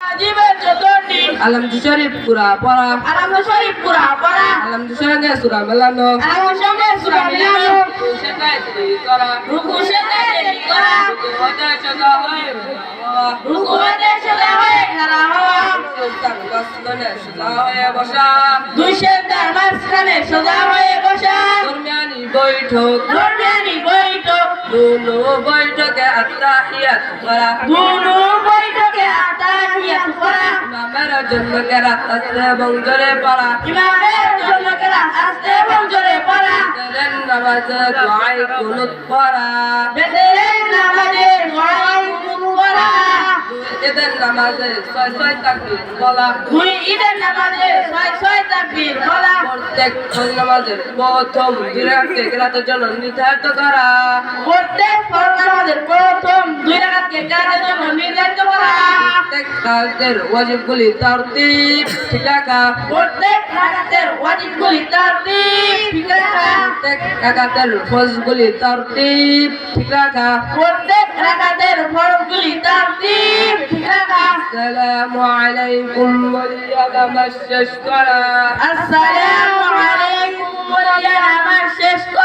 ওয়াজিবের যতটি আলহামদু শরীফ পুরা পড়া আলহামদু শরীফ পুরা পড়া আলহামদু সঙ্গে সূরা মেলানো আলহামদু সঙ্গে সূরা মিলানো সেটাই তৈরি করা রুকু সেজদা করা হতে সদা হয় রুকু হতে সোজা হয়ে খাড়া হওয়া সুলতান মাসখানে সদা হয়ে বসা দুই সেজদার মাঝখানে সোজা হয়ে বসা দরমিয়ানি বৈঠক দরমিয়ানি বৈঠক দুনো বৈঠকে আত্তাহিয়াত করা দুনো বৈঠকে আতাহিয়াত করা ইমামের জন্য কেরাত আস্তে এবং জোরে পড়া ইমামের জন্য কেরাত আস্তে এবং জোরে পড়া বেদের নামাজে দোয়াই কুনুত পড়া বেদের নামাজে দোয়াই কুনুত পড়া ঈদের নামাজে ছয় তাকবীর বলা দুই ঈদের নামাজে ছয় তাকবীর বলা প্রত্যেক ফরজ নামাজের প্রথম দুই রাকাতে কেরাতের জন্য নির্ধারিত করা প্রত্যেক ফরজ নামাজের প্রথম দুই রাকাতকে কেরাতের জন্য নির্ধারিত করা প্রত্যেক রাকাতের ওয়াজিবগুলি তারতিব ঠিক রাখা প্রত্যেক রাকাতের ওয়াজিবগুলি তারতিব ঠিক রাখা প্রত্যেক রাকাতের ফরজগুলি তারতিব ঠিক রাখা প্রত্যেক রাকাতের ফরজগুলি তারতিব ঠিক রাখা আসসালামু আলাইকুম ওয়া রাহমাতুল্লাহি ওয়া বারাকাতুহু আসসালামু আলাইকুম ওয়া রাহমাতুল্লাহি ওয়া বারাকাতুহু